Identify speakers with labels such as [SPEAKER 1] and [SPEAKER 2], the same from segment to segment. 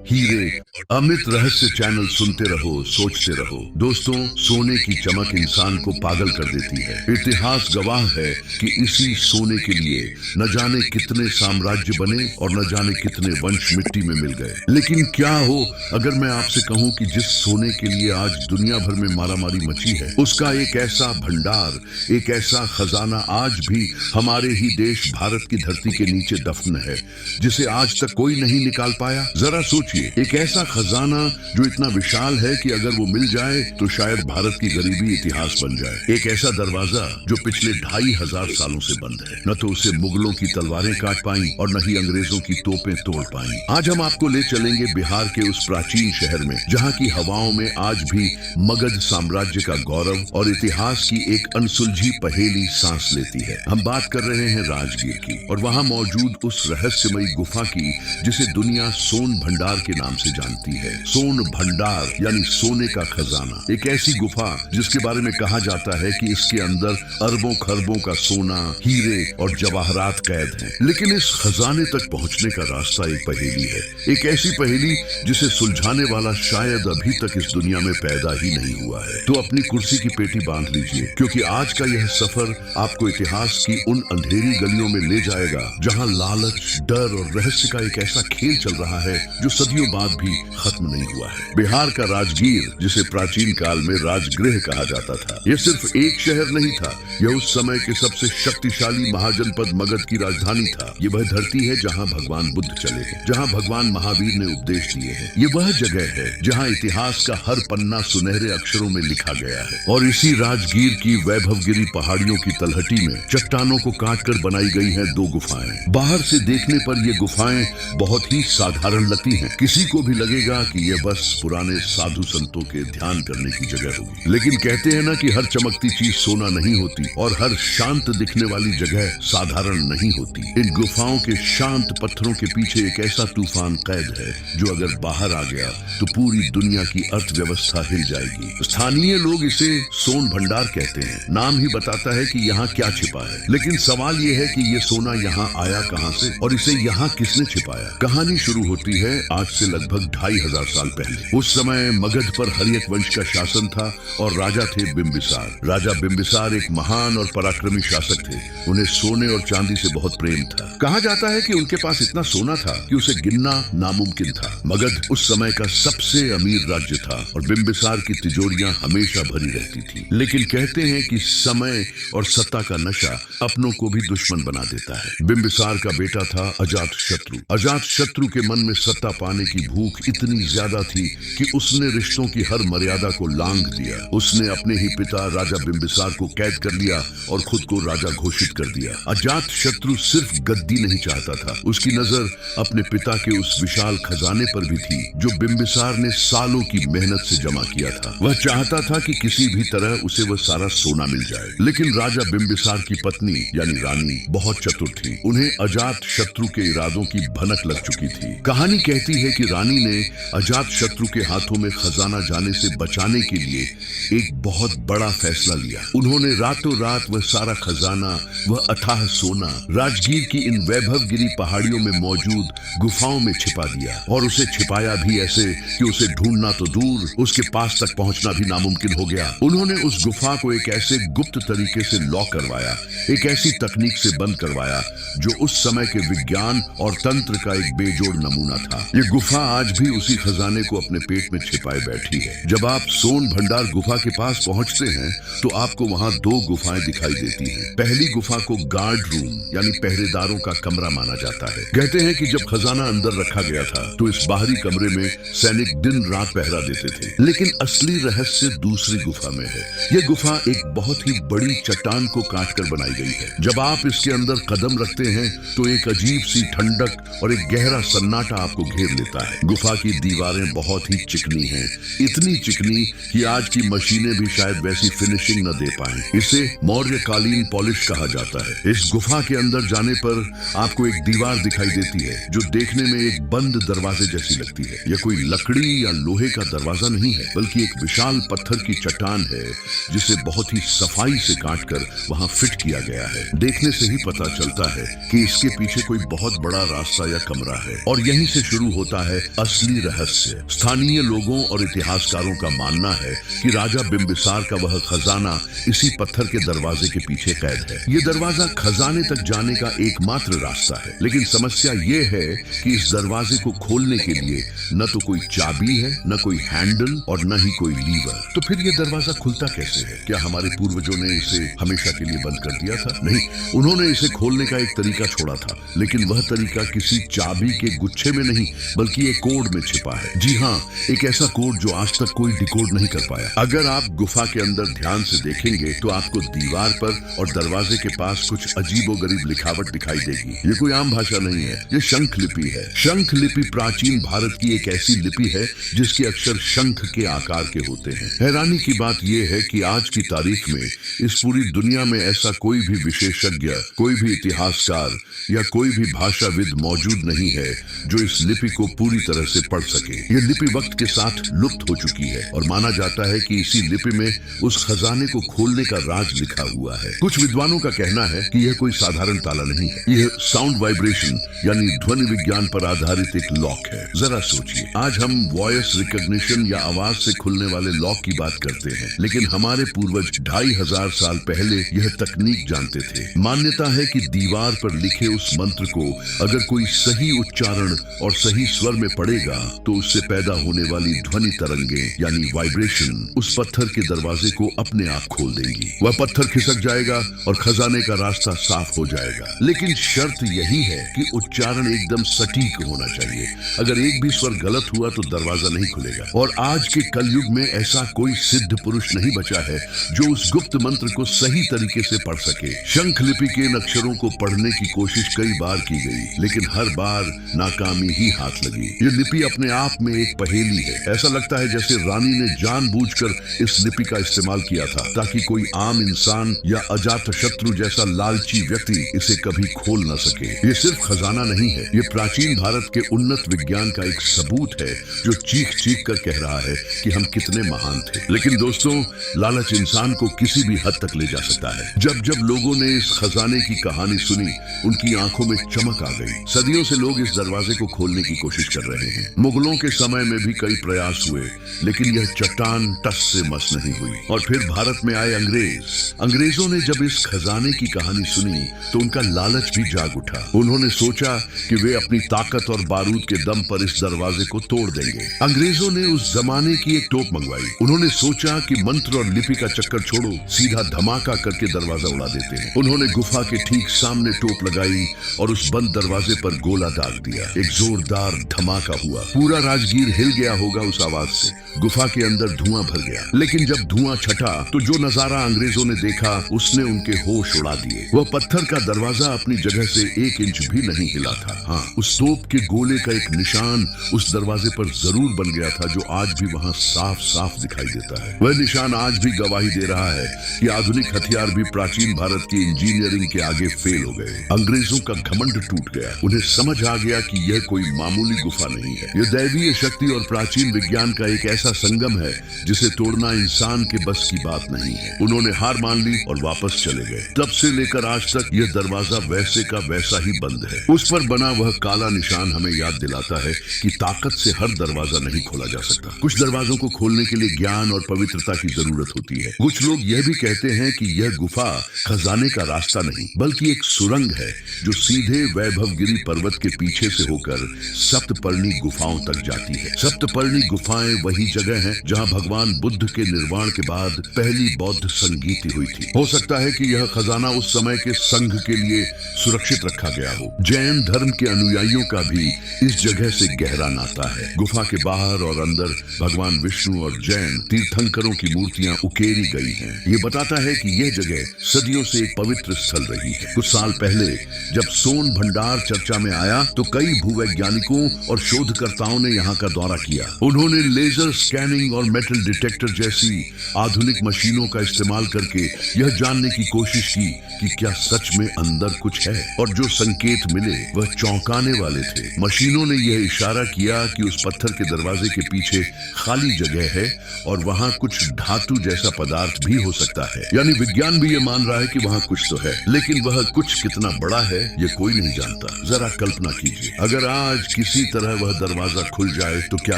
[SPEAKER 1] हीरे। अमित रहस्य चैनल सुनते रहो, सोचते रहो। दोस्तों, सोने की चमक इंसान को पागल कर देती है। इतिहास गवाह है कि इसी सोने के लिए न जाने कितने साम्राज्य बने और न जाने कितने वंश मिट्टी में मिल गए। लेकिन क्या हो अगर मैं आपसे कहूं कि जिस सोने के लिए आज दुनिया भर में मारामारी मची है, उसका एक ऐसा भंडार, एक ऐसा खजाना आज भी हमारे ही देश भारत की धरती के नीचे दफन है, जिसे आज तक कोई नहीं निकाल पाया। जरा सोचिए, एक ऐसा खजाना जो इतना विशाल है कि अगर वो मिल जाए तो शायद भारत की गरीबी इतिहास बन जाए। एक ऐसा दरवाजा जो पिछले 2500 सालों से बंद है। न तो उसे मुगलों की तलवारें काट पाई और न ही अंग्रेजों की तोपें तोड़ पाई। आज हम आपको ले चलेंगे बिहार के उस प्राचीन शहर में, जहाँ की हवाओं में आज भी मगध साम्राज्य का गौरव और इतिहास की एक अनसुलझी पहेली सांस लेती है। हम बात कर रहे हैं राजगीर की, और वहाँ मौजूद उस रहस्यमयी गुफा की जिसे दुनिया सोन भंडार के नाम से जानती है। सोन भंडार यानी सोने का खजाना। एक ऐसी गुफा जिसके बारे में कहा जाता है कि इसके अंदर अरबों खरबों का सोना, हीरे और जवाहरात कैद हैं। लेकिन इस खजाने तक पहुंचने का रास्ता एक पहेली है। एक ऐसी पहेली जिसे सुलझाने वाला शायद अभी तक इस दुनिया में पैदा ही नहीं हुआ है। तो अपनी कुर्सी की पेटी बांध लीजिए, क्योंकि आज का यह सफर आपको इतिहास की उन अंधेरी गलियों में ले जाएगा जहां लालच, डर और रहस्य का एक ऐसा खेल चल रहा है जो सदियों बाद भी खत्म नहीं हुआ है। बिहार का राजगीर, जिसे प्राचीन काल में राजगृह कहा जाता था, यह सिर्फ एक शहर नहीं था। यह उस समय के सबसे शक्तिशाली महाजनपद मगध की राजधानी था। ये वह धरती है जहां भगवान बुद्ध चले हैं, जहां भगवान महावीर ने उपदेश दिए हैं। ये वह जगह है जहां इतिहास का हर पन्ना सुनहरे अक्षरों में लिखा गया है। और इसी राजगीर की वैभवगिरी पहाड़ियों की तलहटी में चट्टानों को काटकर बनाई गई हैं 2 गुफाएं। बाहर से देखने पर ये गुफाएं बहुत ही साधारण लगती हैं। किसी को भी लगेगा कि ये बस पुराने साधु संतों के ध्यान करने की जगह होगी। लेकिन कहते हैं ना कि हर चमकती चीज सोना नहीं होती, और हर शांत दिखने वाली जगह साधारण नहीं होती। इन गुफाओं के शांत पत्थरों के पीछे एक ऐसा तूफान कैद है जो अगर बाहर आ गया तो पूरी दुनिया की अर्थव्यवस्था हिल जाएगी। स्थानीय लोग इसे सोन भंडार कहते हैं। नाम ही बताता है कि यहाँ क्या छिपा है। लेकिन सवाल ये है कि ये सोना यहाँ आया कहाँ से, और इसे यहाँ किसने छिपाया। कहानी शुरू होती है आज से लगभग 2500 साल पहले। उस समय मगध पर हर्यक वंश का शासन था और राजा थे बिंबिसार। राजा बिंबिसार एक महान और पराक्रमी शासक थे। उन्हें सोने और चांदी से बहुत प्रेम था। कहा जाता है कि उनके पास इतना सोना था कि उसे गिनना नामुमकिन था। मगध उस समय का सबसे अमीर राज्य था और बिंबिसार की तिजोरियां हमेशा भरी रहती थी। लेकिन कहते हैं कि समय और सत्ता का नशा अपनों को भी दुश्मन बना देता है। बिंबिसार का बेटा था अजातशत्रु। अजातशत्रु के मन में सत्ता पाने की भूख इतनी ज्यादा थी कि उसने रिश्तों की हर मर्यादा को लांघ दिया। उसने अपने ही पिता राजा बिंबिसार को कैद कर लिया और खुद को राजा घोषित कर दिया। अजातशत्रु सिर्फ गद्दी नहीं चाहता था, उसकी नजर अपने पिता के उस विशाल खजाने पर भी थी जो बिंबिसार ने सालों की मेहनत से जमा किया था। वह चाहता था कि किसी भी तरह उसे वह सारा सोना मिल जाए। लेकिन राजा बिंबिसार की पत्नी यानी रानी बहुत चतुर थी। उन्हें अजातशत्रु के इरादों की भनक लग चुकी थी। कहानी कहती है कि रानी ने अजातशत्रु के हाथों में खजाना जाने से बचाने के लिए एक बहुत बड़ा फैसला लिया। उन्होंने रातों रात वह सारा खजाना, वह अथाह सोना राजगीर की इन वैभवगिरी पहाड़ियों में मौजूद गुफाओं में छिपा दिया। और उसे छिपाया भी ऐसे कि उसे ढूंढना तो दूर, उसके पास तक पहुंचना भी नामुमकिन हो गया। उन्होंने उस गुफा को एक ऐसे गुप्त तरीके से लॉक करवाया, एक ऐसी तकनीक से बंद करवाया जो उस समय के विज्ञान और तंत्र का एक बेजोड़ नमूना था। ये गुफा आज भी उसी खजाने को अपने पेट में छिपाए बैठी है। जब आप सोन भंडार गुफा के पास पहुंचते हैं तो आपको वहां 2 गुफाएं दिखाई देती हैं। पहली गुफा को गार्ड रूम यानी पहरेदारों का कमरा माना जाता है। कहते हैं कि जब खजाना अंदर रखा गया था तो इस बाहरी कमरे में सैनिक दिन रात पहरा देते थे। लेकिन असली रहस्य दूसरी गुफा में है। यह गुफा एक बहुत ही बड़ी चट्टान को काटकर बनाई गई है। जब आप इसके अंदर कदम रखते हैं तो एक अजीब सी ठंडक और एक गहरा सन्नाटा आपको घेर लेता है। गुफा की दीवारें बहुत ही चिकनी हैं, इतनी चिकनी कि आज की मशीनें भी शायद वैसी फिनिशिंग न दे पाएं। इसे मौर्यकालीन पॉलिश कहा जाता है। इस गुफा के अंदर जाने पर आपको एक दीवार दिखाई देती है जो देखने में एक बंद दरवाजे जैसी लगती है। यह कोई लकड़ी या लोहे का दरवाजा नहीं है, बल्कि एक विशाल पत्थर की चट्टान है जिसे बहुत ही सफाई से काटकर वहां फिट किया गया है। देखने से ही पता चलता है कि इसके पीछे कोई बहुत बड़ा रास्ता या कमरा है और यहीं से शुरू होता है असली रहस्य। स्थानीय लोगों और इतिहासकारों का मानना है कि राजा बिंबिसार का वह खजाना इसी पत्थर के दरवाजे के पीछे कैद है। ये दरवाजा खजाने तक जाने का एकमात्र रास्ता है, लेकिन समस्या ये है कि इस दरवाजे को खोलने के लिए न तो कोई चाबी है, न कोई हैंडल और न ही कोई लीवर। तो फिर ये दरवाजा खुलता कैसे है? क्या हमारे पूर्वजों ने इसे हमेशा के लिए बंद कर दिया था? नहीं, उन्होंने इसे खोलने का एक तरीका छोड़ा था, लेकिन वह तरीका किसी चाबी के गुच्छे में नहीं बल्कि एक कोड में छिपा है। जी हाँ, एक ऐसा कोड जो आज तक कोई डिकोड नहीं कर पाया। अगर आप गुफा के अंदर ध्यान से देखेंगे तो आपको दीवार पर और दरवाजे के पास कुछ अजीबोगरीब लिखावट दिखाई देगी। ये कोई आम भाषा नहीं है, ये शंख लिपि है। शंख लिपि प्राचीन भारत की एक ऐसी लिपि है जिसके अक्षर शंख के आकार के होते हैं। हैरानी की बात यह है कि आज की तारीख में इस पूरी दुनिया में ऐसा कोई भी विशेषज्ञ, कोई भी इतिहासकार या कोई भी भाषाविद मौजूद नहीं है जो इस लिपि को पूरी तरह से पढ़ सके। ये लिपि वक्त के साथ लुप्त हो चुकी है और माना जाता है कि इसी लिपि में उस खजाने को खोलने का राज लिखा हुआ है। कुछ विद्वानों का कहना है कि यह कोई साधारण ताला नहीं है, यह साउंड वाइब्रेशन यानी ध्वनि विज्ञान पर आधारित एक लॉक है। जरा सोचिए, आज हम वॉइस रिकॉग्निशन या आवाज से खुलने वाले लॉक की बात करते हैं, लेकिन हमारे पूर्वज 2500 साल पहले यह तकनीक जानते थे। मान्यता है कि दीवार पर लिखे उस मंत्र को अगर कोई सही उच्चारण और सही स्वर में पढ़ेगा तो उससे पैदा होने वाली ध्वनि तरंगे यानी वाइब्रेशन उस पत्थर के दरवाजे को अपने आप खोल देंगी। वह पत्थर खिसक जाएगा और खजाने का रास्ता साफ हो जाएगा। लेकिन शर्त यही है कि उच्चारण एकदम सटीक होना चाहिए। अगर एक भी स्वर गलत हुआ तो दरवाजा नहीं खुलेगा। और आज के कलयुग में ऐसा कोई सिद्ध पुरुष नहीं बचा है जो उस गुप्त मंत्र को सही तरीके से पढ़ सके। शंख लिपि के इन अक्षरों को पढ़ने की कोशिश कई बार की गई, लेकिन हर बार नाकामी ही हाथ लगी। ये लिपि अपने आप में एक पहेली है। ऐसा लगता है जैसे रानी ने जानबूझकर इस लिपि का इस्तेमाल किया था ताकि कोई आम इंसान या अजातशत्रु जैसा लालची व्यक्ति इसे कभी खोल न सके। ये सिर्फ खजाना नहीं है, ये प्राचीन भारत के उन्नत विज्ञान का एक सबूत है जो चीख चीख कर कह रहा है कि हम कितने महान थे। लेकिन दोस्तों, लालच इंसान को किसी भी हद तक ले जा सकता है। जब जब लोगों ने इस खजाने की कहानी सुनी, उनकी आंखों में चमक आ गई। सदियों से लोग इस दरवाजे को खोलने की कोशिश कर रहे हैं। मुगलों के समय में भी कई प्रयास हुए, लेकिन यह चट्टान टस से मस नहीं हुई। और फिर भारत में आए अंग्रेजों ने जब इस खजाने की कहानी सुनी तो उनका लालच भी जाग उठा। उन्होंने सोचा कि वे अपनी ताकत और बारूद के दम पर इस दरवाजे को तोड़ देंगे। अंग्रेजों ने उस जमाने की एक तोप मंगवाई। उन्होंने सोचा कि मंत्र और लिपि का चक्कर छोड़ो, सीधा धमाका करके दरवाजा उड़ा देते हैं। उन्होंने गुफा के ठीक सामने टोप लगाई और उस बंद दरवाजे पर गोला दाग दिया। एक जोरदार धमाका हुआ। पूरा राजगीर हिल गया होगा उस आवाज से। गुफा के अंदर धुआं भर गया, लेकिन जब धुआं छटा तो जो नजारा अंग्रेजों ने देखा उसने उनके होश उड़ा दिए। वह पत्थर का दरवाजा अपनी जगह से 1 इंच भी नहीं हिला था। हाँ, उस तोप के गोले का एक निशान उस दरवाजे पर जरूर बन गया था जो आज भी वहां साफ साफ दिखाई देता है। वह निशान आज भी गवाही दे रहा है कि आधुनिक हथियार भी प्राचीन भारत की इंजीनियरिंग के आगे फेल हो गए। अंग्रेजों का घमंड टूट गया। उन्हें समझ आ गया कि यह कोई मामूली गुफा नहीं है, यह दैवीय शक्ति और प्राचीन विज्ञान का एक ऐसा संगम है जिसे तोड़ना इंसान के बस की बात नहीं है। उन्होंने हार मान ली और वापस चले गए। तब से लेकर आज तक यह दरवाजा वैसे का वैसा ही बंद है। उस पर बना वह काला निशान हमें याद दिलाता है कि ताकत से हर दरवाजा नहीं खोला जा सकता। कुछ दरवाजों को खोलने के लिए ज्ञान और पवित्रता की जरूरत होती है। कुछ लोग यह भी कहते हैं कि यह गुफा खजाने का रास्ता नहीं बल्कि एक सुरंग है जो सीधे वैभवगिरी पर्वत के पीछे से होकर सप्तपर्णी गुफाओं तक जाती है। सप्तपर्णी गुफाएं वही जगह हैं जहां भगवान बुद्ध के निर्वाण के बाद पहली बौद्ध संगीति हुई थी। हो सकता है कि यह खजाना उस समय के संघ के लिए सुरक्षित रखा गया हो। जैन धर्म के अनुयायियों का भी इस जगह से गहरा नाता है। गुफा के बाहर और अंदर भगवान विष्णु और जैन तीर्थंकरों की मूर्तियां उकेरी गई हैं। ये बताता है कि यह जगह सदियों से एक पवित्र स्थल रही है। कुछ साल पहले जब सोन भंडार चर्चा में आया तो कई भूवैज्ञानिकों और शोधकर्ताओं ने यहाँ का दौरा किया। उन्होंने लेजर स्कैनिंग और मेटल डिटेक्टर जैसी आधुनिक मशीनों का इस्तेमाल करके यह जानने की कोशिश की कि क्या सच में अंदर कुछ है, और जो संकेत मिले वह चौंकाने वाले थे। मशीनों ने यह इशारा किया कि उस पत्थर के दरवाजे के पीछे खाली जगह है और वहां कुछ धातु जैसा पदार्थ भी हो सकता है। यानी विज्ञान भी यह मान रहा है कि वहां कुछ तो है, लेकिन वह कुछ कितना कितना बड़ा है ये कोई नहीं जानता। जरा कल्पना कीजिए, अगर आज किसी तरह वह दरवाजा खुल जाए तो क्या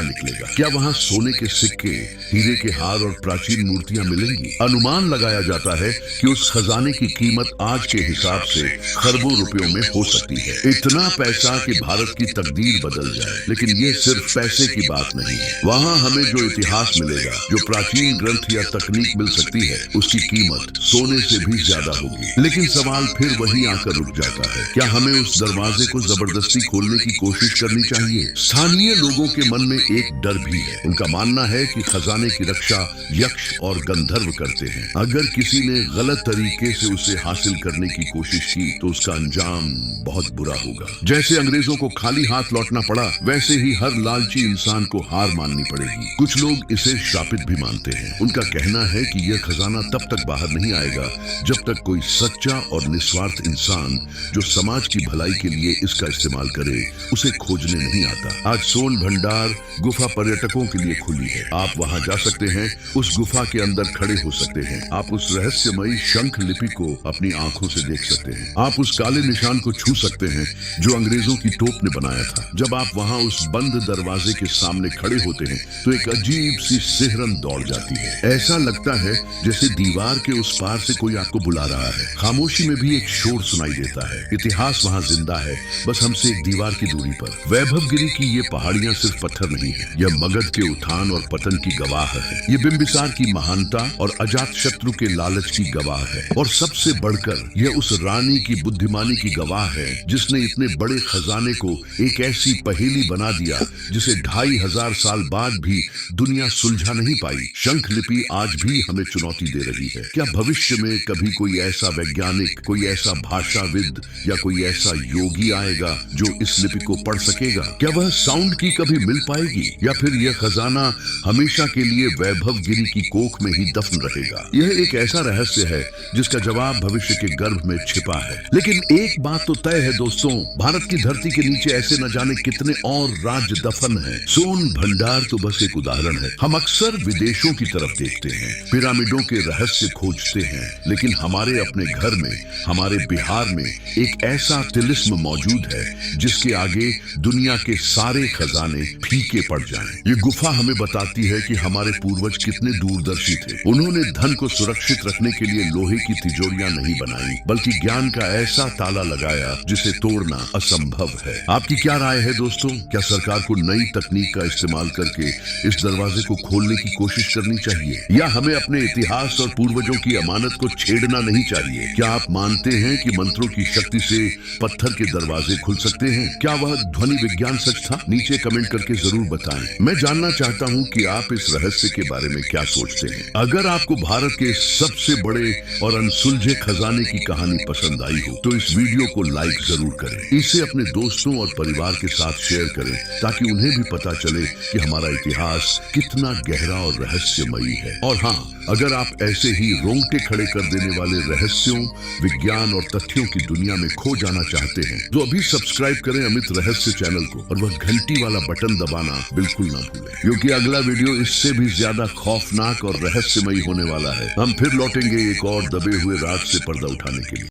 [SPEAKER 1] निकलेगा? क्या वहाँ सोने के सिक्के, हीरे के हार और प्राचीन मूर्तियां मिलेंगी? अनुमान लगाया जाता है कि उस खजाने की कीमत आज के हिसाब से खरबों रुपयों में हो सकती है। इतना पैसा कि भारत की तकदीर बदल जाए। लेकिन ये सिर्फ पैसे की बात नहीं है। वहाँ हमें जो इतिहास मिलेगा, जो प्राचीन ग्रंथ या तकनीक मिल सकती है, उसकी कीमत सोने से भी ज्यादा होगी। लेकिन सवाल फिर वही आकर रुक जाता है, क्या हमें उस दरवाजे को जबरदस्ती खोलने की कोशिश करनी चाहिए? स्थानीय लोगों के मन में एक डर भी है। उनका मानना है कि खजाने की रक्षा यक्ष और गंधर्व करते हैं। अगर किसी ने गलत तरीके से उसे हासिल करने की कोशिश की तो उसका अंजाम बहुत बुरा होगा। जैसे अंग्रेजों को खाली हाथ लौटना पड़ा, वैसे ही हर लालची इंसान को हार माननी पड़ेगी। कुछ लोग इसे शापित भी मानते हैं। उनका कहना है कि यह खजाना तब तक बाहर नहीं आएगा जब तक कोई सच्चा और निस्वार्थ इंसान जो समाज की भलाई के लिए इसका इस्तेमाल करे उसे खोजने नहीं आता। आज सोन भंडार गुफा पर्यटकों के लिए खुली है। आप वहां जा सकते हैं, उस गुफा के अंदर खड़े हो सकते हैं। आप उस रहस्यमयी शंख लिपि को अपनी आंखों से देख सकते हैं। आप उस काले निशान को छू सकते हैं जो अंग्रेजों की तोप ने बनाया था। जब आप वहां उस बंद दरवाजे के सामने खड़े होते हैं तो एक अजीब सी सिहरन दौड़ जाती है। ऐसा लगता है जैसे दीवार के उस पार से कोई आपको बुला रहा है। खामोशी में भी एक शोर सुनाई देता है। इतिहास वहां जिंदा है, बस हमसे एक दीवार की दूरी पर। वैभवगिरी की ये पहाड़ियां सिर्फ पत्थर नहीं है, यह मगध के उत्थान और पतन की गवाह है। ये बिंबिसार की महानता और अजात शत्रु के लालच की गवाह है। और सबसे बढ़कर यह उस रानी की बुद्धिमानी की गवाह है जिसने इतने बड़े खजाने को एक ऐसी पहेली बना दिया जिसे 2500 साल बाद भी दुनिया सुलझा नहीं पाई। शंख लिपि आज भी हमें चुनौती दे रही है। क्या भविष्य में कभी कोई ऐसा वैज्ञानिक, कोई ऐसा भाषाविद या कोई ऐसा योगी आएगा जो इस लिपि को पढ़ सकेगा? क्या वह साउंड की कभी मिल पाएगी या फिर यह खजाना हमेशा के लिए वैभवगिरी की कोख में ही दफन रहेगा? यह एक ऐसा रहस्य है जिसका जवाब भविष्य के गर्भ में छिपा है। लेकिन एक बात तो तय है दोस्तों, भारत की धरती के नीचे ऐसे न जाने कितने और राज दफन हैं। सोन भंडार तो बस एक उदाहरण है। हम अक्सर विदेशों की तरफ देखते हैं, पिरामिडों के रहस्य खोजते हैं, लेकिन हमारे अपने घर में, हमारे बिहार में एक ऐसा तिलिस्म मौजूद है जिसके आगे दुनिया के सारे खजाने फीके पड़ जाएं। ये गुफा हमें बताती है कि हमारे पूर्वज कितने दूरदर्शी थे। उन्होंने धन को सुरक्षित रखने के लिए लोहे की तिजोरियां नहीं बनाई, बल्कि ज्ञान का ऐसा ताला लगाया जिसे तोड़ना असंभव है। आपकी क्या राय है दोस्तों? क्या सरकार को नई तकनीक का इस्तेमाल करके इस दरवाजे को खोलने की कोशिश करनी चाहिए, या हमें अपने इतिहास और पूर्वजों की अमानत को छेड़ना नहीं चाहिए? क्या आप मानते हैं कि मंत्रों की शक्ति से पत्थर के दरवाजे खुल सकते हैं? क्या वह ध्वनि विज्ञान सच था? नीचे कमेंट करके जरूर बताएं। मैं जानना चाहता हूं कि आप इस रहस्य के बारे में क्या सोचते हैं। अगर आपको भारत के सबसे बड़े और अनसुलझे खजाने की कहानी पसंद आई हो तो इस वीडियो को लाइक जरूर करें। इसे अपने दोस्तों और परिवार के साथ शेयर करें ताकि उन्हें भी पता चले कि हमारा इतिहास कितना गहरा और रहस्यमयी है। और हाँ, अगर आप ऐसे ही रोंगटे खड़े कर देने वाले रहस्यों, विज्ञान और तथ्यों की दुनिया में खो जाना चाहते हैं तो अभी सब्सक्राइब करें अमित रहस्य चैनल को और वह घंटी वाला बटन दबाना बिल्कुल ना भूलें, क्योंकि अगला वीडियो इससे भी ज्यादा खौफनाक और रहस्यमयी होने वाला है। हम फिर लौटेंगे एक और दबे हुए राज से पर्दा उठाने के लिए।